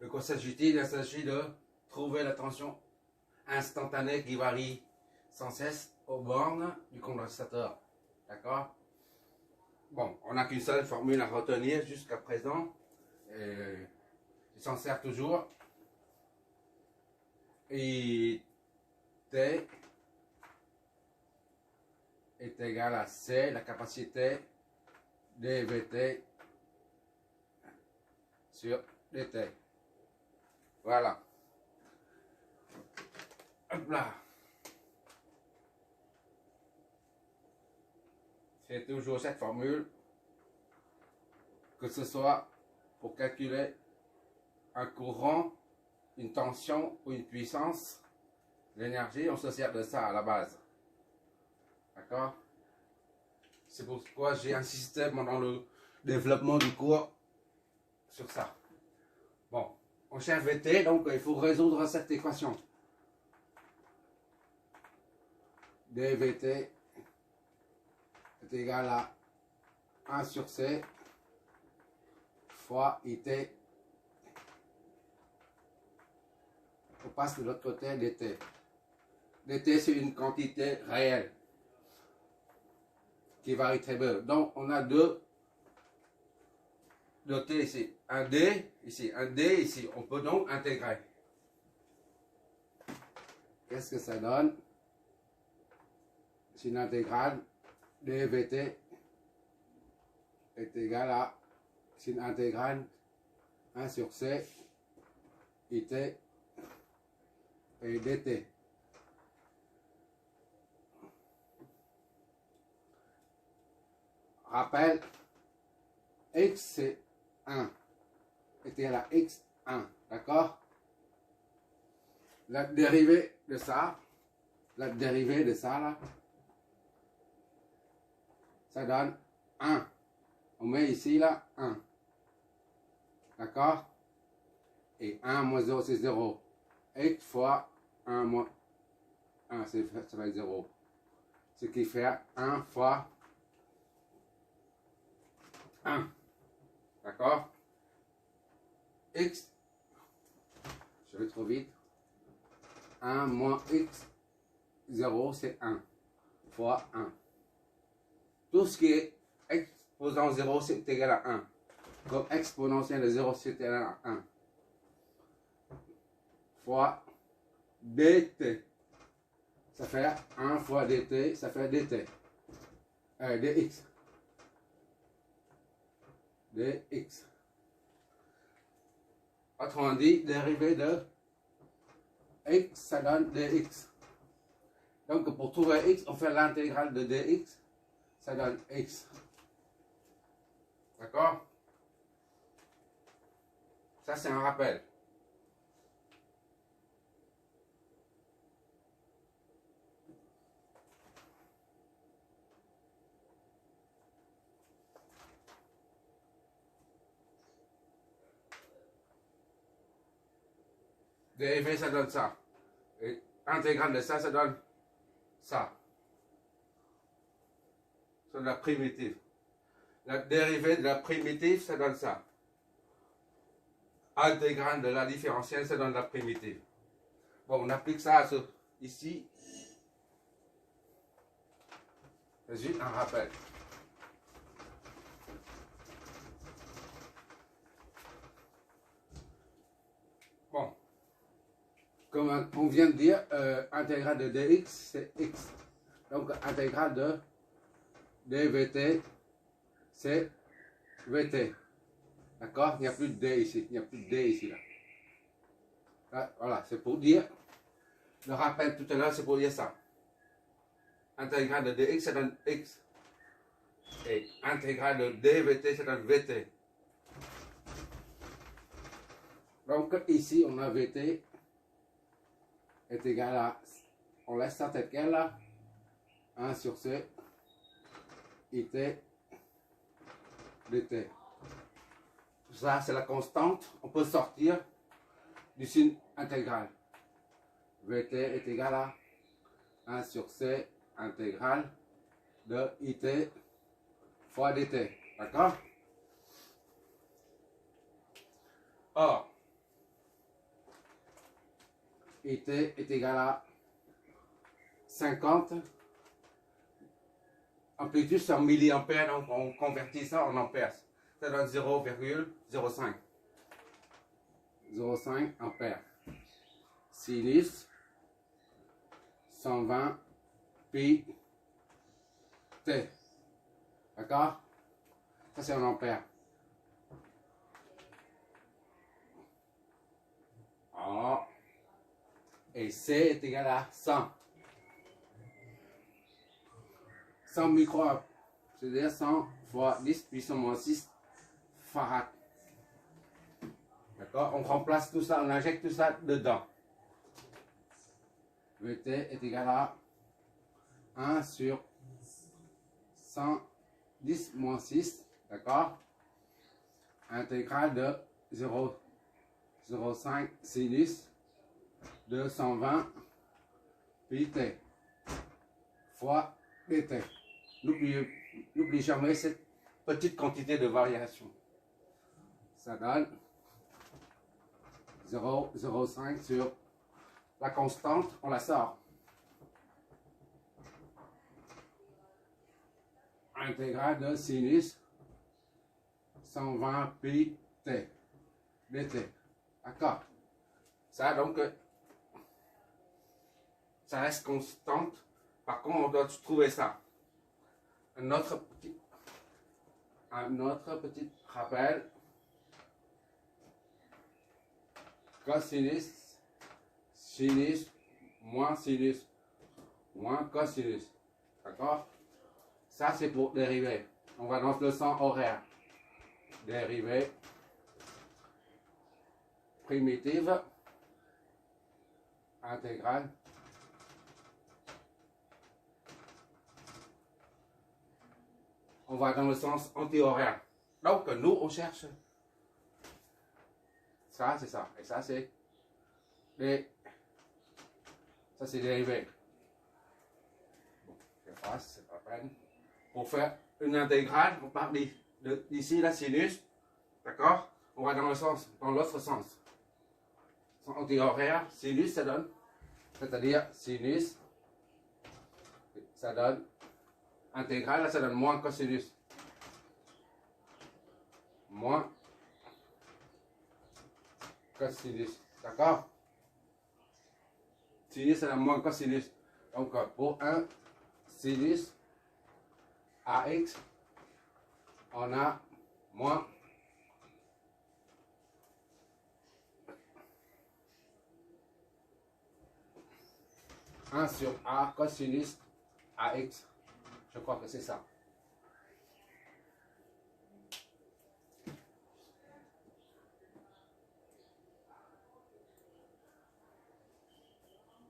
De quoi s'agit-il? Il s'agit de trouver la tension instantanée qui varie sans cesse aux bornes du condensateur. D'accord? Bon, on n'a qu'une seule formule à retenir jusqu'à présent. Et il s'en sert toujours. Et T est égal à C, la capacité dVt sur dt. Voilà. Hop là. C'est toujours cette formule, que ce soit pour calculer un courant, une tension ou une puissance, l'énergie, on se sert de ça à la base. D'accord? C'est pourquoi j'ai insisté pendant le développement du cours sur ça. Bon, on cherche Vt, donc il faut résoudre cette équation. dVt est égal à 1 sur C fois IT. On passe de l'autre côté dt. dt, c'est une quantité réelle qui varie très peu. Donc, on a deux t ici. Un d ici, un d ici. On peut donc intégrer. Qu'est-ce que ça donne? C'est une intégrale dVt est égal à, c'est une intégrale 1 sur C IT et dt. Rappel, x c'est 1 est égal à x1, d'accord? La dérivée de ça là, ça donne 1. On met ici là 1. D'accord? Et 1 moins 0 c'est 0. X fois 1 moins 1, ça va être 0. Ce qui fait 1 fois 1. D'accord? X, je vais trop vite. 1 moins x 0 c'est 1 fois 1. Tout ce qui est exposant 0 c'est égal à 1. Comme exponentielle de 0 c'est égal à 1. Fois dt. Ça fait 1 fois dt, ça fait dt. Dx. Dx. Autrement dit, dérivée de x, ça donne dx. Donc pour trouver x, on fait l'intégrale de dx, ça donne x. D'accord? Ça c'est un rappel. dv ça donne ça. Et intégrale de ça, ça donne ça. C'est la primitive. La dérivée de la primitive, ça donne ça. Intégrale de la différentielle, ça donne la primitive. Bon, on applique ça à ce, ici. C'est juste un rappel. Bon. Comme on vient de dire, intégrale de dx, c'est x. Donc, intégrale de dvt, c'est vt. D'accord? Il n'y a plus de d ici. Il n'y a plus de d ici. Là. Voilà, c'est pour dire. Le rappel tout à l'heure, c'est pour dire ça. Intégrale de dx, ça donne x. Et intégrale de dvt, ça donne vt. Donc, ici, on a vt est égal à, on laisse ça tel quel là, 1 sur c it dt. Tout ça c'est la constante, on peut sortir du signe intégral. Vt est égal à 1 sur c intégrale de it fois dt. D'accord? Or, IT est égal à 50. Amplitude c'est en milliampères, donc on convertit ça en ampères. Ça donne 0,05. 0,5 ampères. Sinus 120 pi t. D'accord? Ça c'est en ampères. Alors, et C est égal à 100. 100 micro-amps, c'est-à-dire 100 fois 10 puissance moins 6 farad. D'accord? On remplace tout ça, on injecte tout ça dedans. VT est égal à 1 sur 110 moins 6, d'accord? Intégrale de 0,05 sinus de 120 pi t fois dt. N'oubliez jamais cette petite quantité de variation. Ça donne 0,05 sur la constante, on la sort. Intégrale de sinus 120 pi t dt. D'accord. Ça donc, ça reste constante. Par contre, on doit trouver ça. Un autre petit rappel. Cosinus, sinus, moins cosinus. D'accord? Ça, c'est pour dériver. On va dans le sens horaire. Dérivée primitive intégrale on va dans le sens anti-horaire. Donc nous on cherche ça, c'est ça, et ça c'est dérivé. Bon, j'efface, c'est pas peine. Pour faire une intégrale, on part d'ici la sinus, d'accord? On va dans l'autre sens. Sens anti-horaire, sinus ça donne, c'est-à-dire sinus, ça donne intégrale, là ça donne moins cosinus. Moins cosinus, d'accord? Sinus ça donne moins cosinus. Donc pour un sinus AX, on a moins un sur A cosinus AX. Je crois que c'est ça.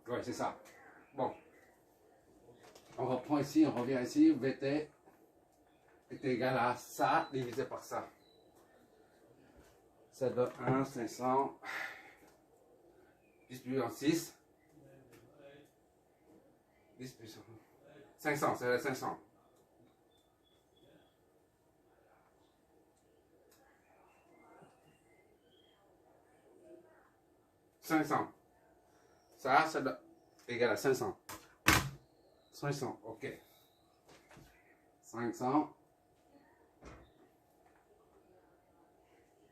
Oui, c'est ça. Bon. On reprend ici, on revient ici. VT est égal à ça divisé par ça. Ça donne 1, 500, 10 puissance 6. 10 puissance 500, c'est 500. Ça doit égal à 500. 500, ok. 500.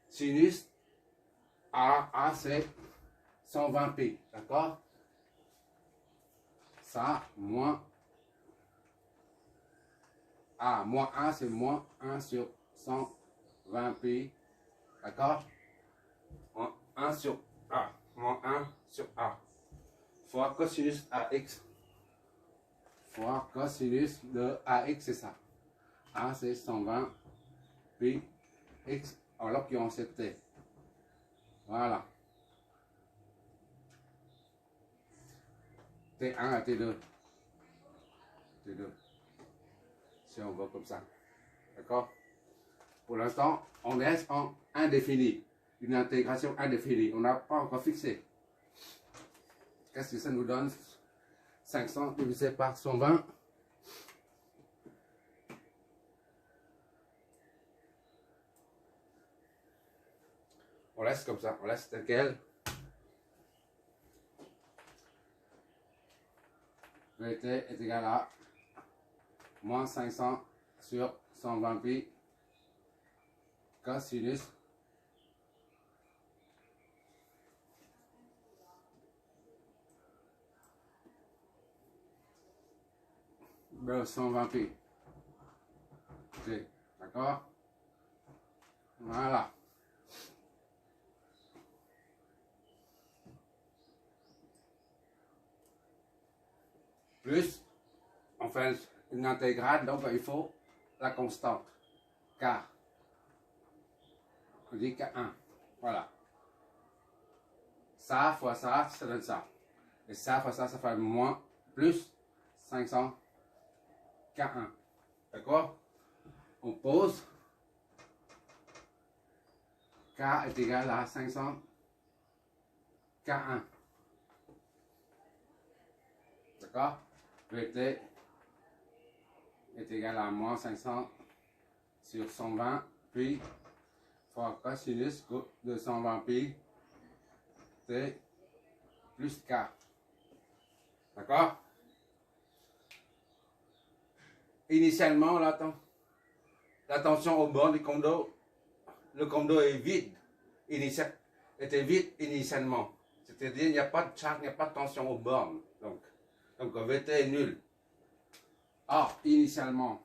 Sinus A c'est 120 pi, d'accord? Ça, moins A, moins 1 c'est moins 1 sur 120 pi, d'accord? 1 sur A, moins 1 sur A, fois cosinus AX, fois cosinus de AX, c'est ça. A c'est 120 pi X, alors qu'ils ont cette T. Voilà. T1 à T2. T2. Si on voit comme ça. D'accord? Pour l'instant, on reste en indéfini. Une intégration indéfinie. On n'a pas encore fixé. Qu'est-ce que ça nous donne? 500 divisé par 120. On laisse comme ça. On laisse tel quel. VT est égal à moins 500 sur 120 pi cosinus de 120 pi. Ok, d'accord? Voilà. Plus, on fait une intégrale, donc il faut la constante. K. On dit K1. Voilà. Ça fois ça donne ça. Et ça fois ça fait moins, plus 500 K1. D'accord? On pose. K est égal à 500 K1. D'accord? VT est égal à moins 500 sur 120 pi fois cosinus de 120 pi T plus K. D'accord? Initialement, la tension au bord du condo, le condo est vide. Était vide initialement. C'est-à-dire, il n'y a pas de charge, il n'y a pas de tension au bornes. Donc VT est nul. Or, initialement,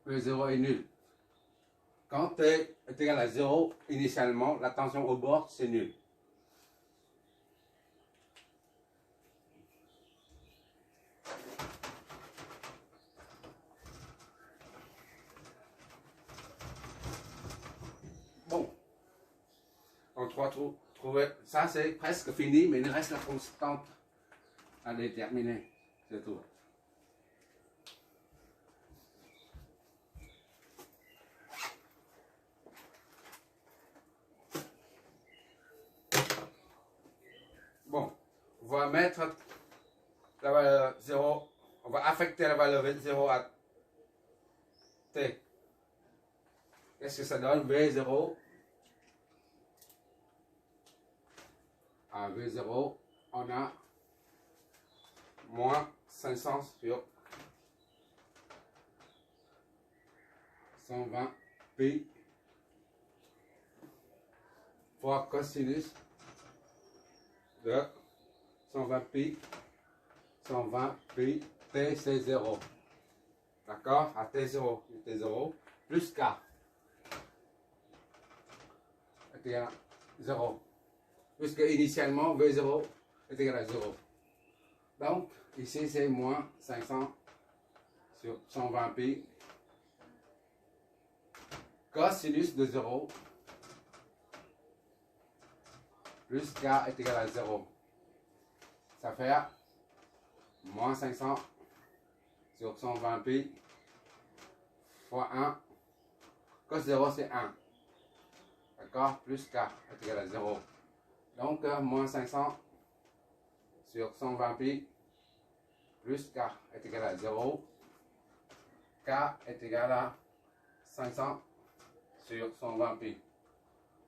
V0 est nul. Quand T est égal à 0, initialement, la tension au bord, c'est nul. Bon. On va trouver. Ça, c'est presque fini, mais il reste la constante à déterminer. C'est tout. Bon, on va mettre la valeur 0, on va affecter la valeur 0 à T. Qu'est-ce que ça donne? V0 à V0, on a moins 500 sur 120 pi fois cosinus de 120 pi T c'est 0. D'accord? À T0, T0 plus K est égal à 0. Puisque initialement V0 est égal à 0. Donc ici c'est moins 500 sur 120 pi cosinus de 0 plus K est égal à 0. Ça fait moins 500 sur 120 pi fois 1. Cos 0 c'est 1. D'accord? Plus K est égal à 0. Donc moins 500 sur 120 pi plus K est égal à 0. K est égal à 500 sur 120 pi.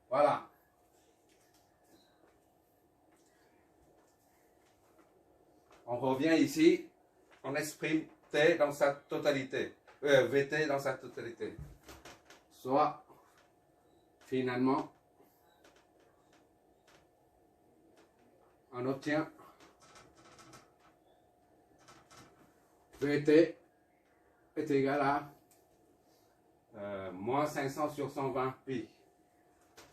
Voilà. On revient ici, on exprime T dans sa totalité, VT dans sa totalité. Soit, finalement, on obtient VT est égal à moins 500 sur 120 pi.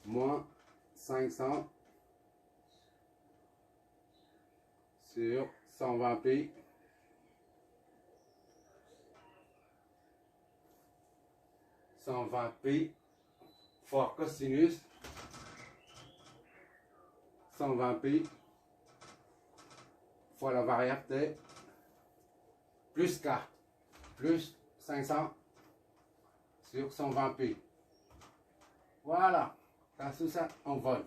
Moins 500 sur 120 pi fois cosinus 120 pi fois la variable T plus K plus 500 sur 120 pi. Voilà, tout ça en volt.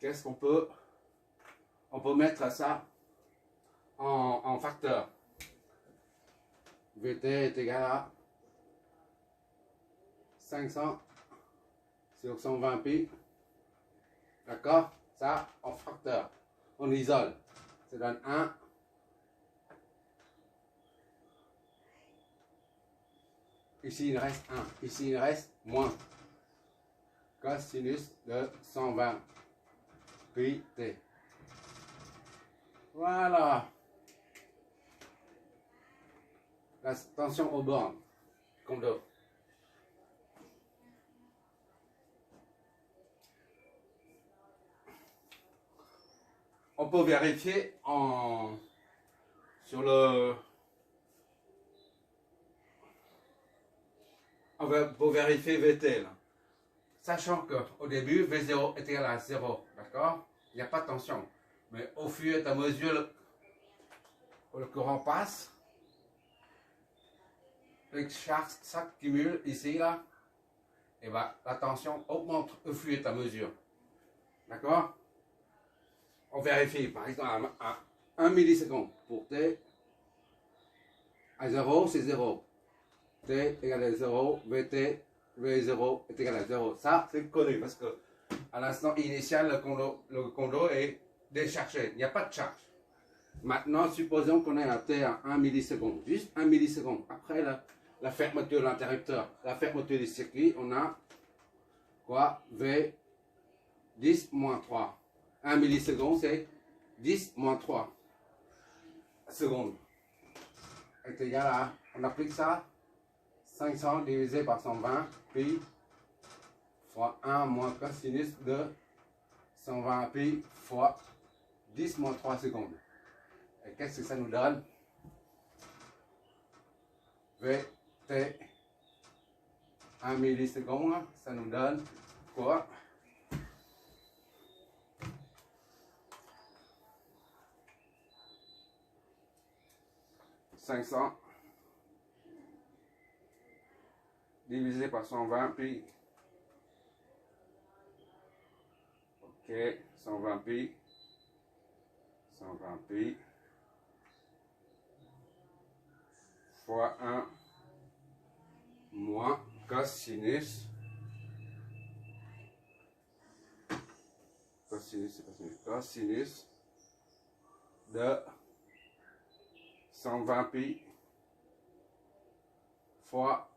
qu'est-ce qu'on peut... On peut mettre ça en facteur. Vt est égal à 500 sur 120 pi. D'accord? Ça, en facteur. On isole. Ça donne 1. Ici, il reste 1. Ici, il reste moins. Cosinus de 120 pi t. Voilà. La tension aux bornes. Comme d'eau. On peut vérifier sur le... On peut vérifier VT là. Sachant qu'au début, V0 est égal à 0. D'accord? Il n'y a pas de tension. Mais au fur et à mesure le courant passe, les charges s'accumulent ici là. Et ben, la tension augmente au fur et à mesure. D'accord? On vérifie par exemple à 1 milliseconde pour T. À 0, c'est 0. T égale à 0, Vt, V0 est égal à 0. Ça, c'est connu parce que à l'instant initial, le condo est déchargé. Il n'y a pas de charge. Maintenant, supposons qu'on ait un T à 1 milliseconde. Juste 1 milliseconde. Après la fermeture de l'interrupteur, la fermeture du circuit, on a quoi? V 10 moins 3. 1 milliseconde, c'est 10 moins 3 secondes. Est égal à, on applique ça, 500 divisé par 120, pi, fois 1 moins cosinus de 120 pi fois 10 moins 3 secondes. Et qu'est-ce que ça nous donne? Vt 1 milliseconde, ça nous donne quoi? 500 divisé par 120 pi. Ok, 120 pi. 120 pi. Fois 1 moins cosinus. Cosinus, c'est pas sinus. Cosinus de 120 pi fois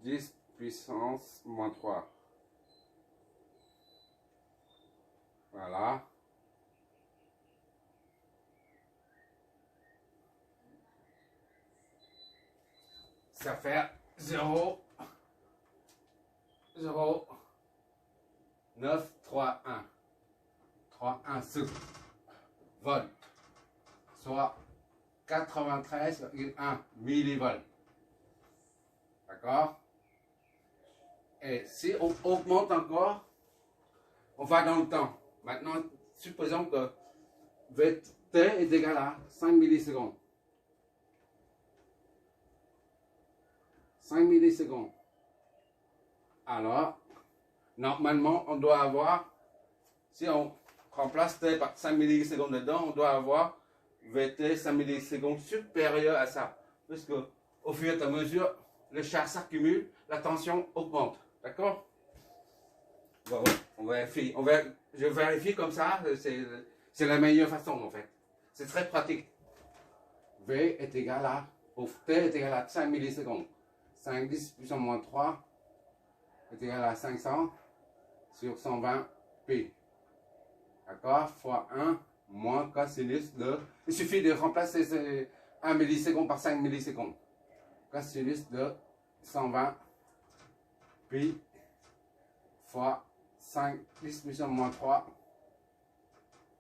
10 puissance moins 3. Voilà. Ça fait 0, 0, 9, 3, 1. 3, 1 sous volt. Soit 93,1 millivolts. D'accord? Et si on augmente encore, on va dans le temps. Maintenant, supposons que Vt est égal à 5 millisecondes. 5 millisecondes. Alors, normalement, on doit avoir, si on remplace T par 5 millisecondes dedans, on doit avoir Vt 5 millisecondes supérieur à ça. Puisque au fur et à mesure, les charges s'accumulent, la tension augmente. D'accord? Bon, on vérifie. Je vérifie comme ça, c'est la meilleure façon en fait. C'est très pratique. V est égal à, pour T est égal à 5 millisecondes. 5 10 puissance moins 3 est égal à 500 sur 120 pi. D'accord? Fois 1 moins cosinus de... Il suffit de remplacer ces 1 milliseconde par 5 millisecondes. Cosinus de 120 pi fois 5 10 puissance moins 3.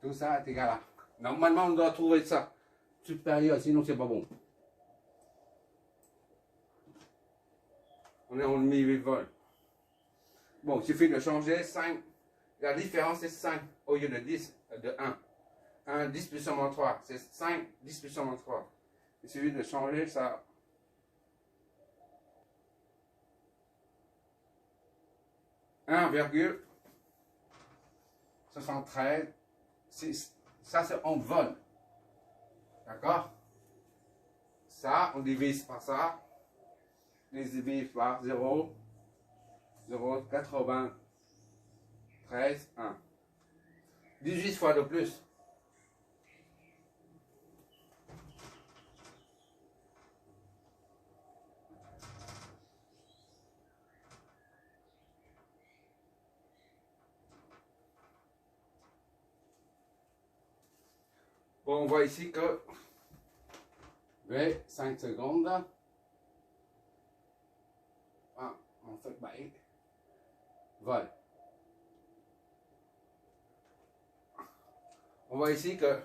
Tout ça est égal à... Normalement, on doit trouver ça supérieur, sinon c'est pas bon. On est en millivolts. Bon, il suffit de changer 5. La différence est 5 au lieu de 10, de 1. 1, 10 puissance moins 3. C'est 5, 10 puissance moins 3. Il suffit de changer ça. 73, ça c'est en vol. D'accord? Ça, on divise par ça. On divise par 0, 0,93, 1. 18 fois de plus. Bon, on voit ici que V, 5 secondes. Ah, on fait bail. Vol. On voit ici que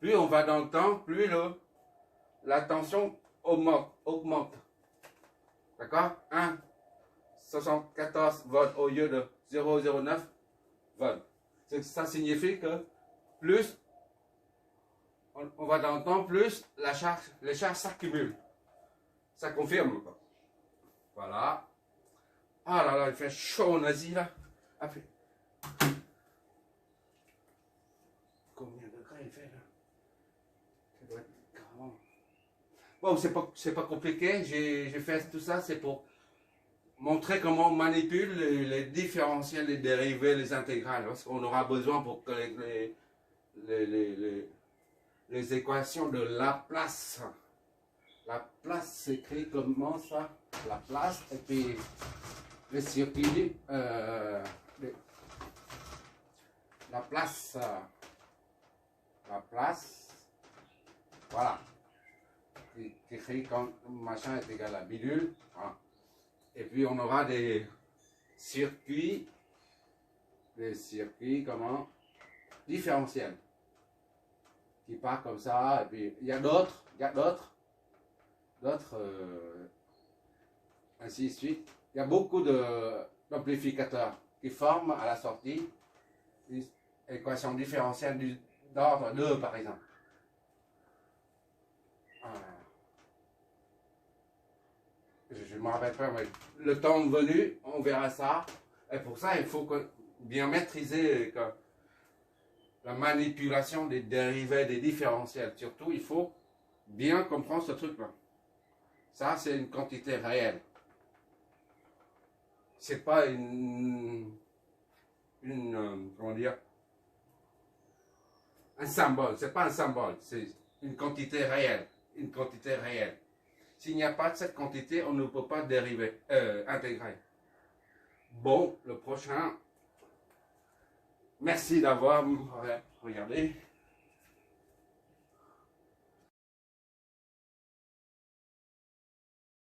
plus on va dans le temps, plus la tension augmente. D'accord? 1,74 volts au lieu de 0,09 volts. Ça signifie que plus on va dans le temps, plus les charges s'accumulent. Ça confirme. Voilà. Ah là là, il fait chaud en Asie là. Après. Combien de degrés il fait là? Ça doit être 40. Bon, c'est pas compliqué. J'ai fait tout ça, c'est pour montrer comment on manipule les différentiels, les dérivés, les intégrales. Parce qu'on aura besoin pour que les équations de Laplace. Laplace s'écrit comment ça? Laplace, et puis le circuit, Laplace, voilà. Qui écrit quand machin est égal à bidule. Voilà. Et puis on aura des circuits comment? Différentiels. Qui part comme ça, et puis il y a d'autres, ainsi de suite. Il y a beaucoup d'amplificateurs qui forment à la sortie une équation différentielle d'ordre 2 par exemple. Je ne me rappelle pas, mais le temps venu, on verra ça. Et pour ça, il faut bien maîtriser la manipulation des dérivés, des différentiels. Surtout, il faut bien comprendre ce truc-là. Ça, c'est une quantité réelle. C'est pas comment dire, un symbole. C'est pas un symbole. C'est une quantité réelle. Une quantité réelle. S'il n'y a pas de cette quantité, on ne peut pas dériver, intégrer. Bon, le prochain. Merci d'avoir regardé.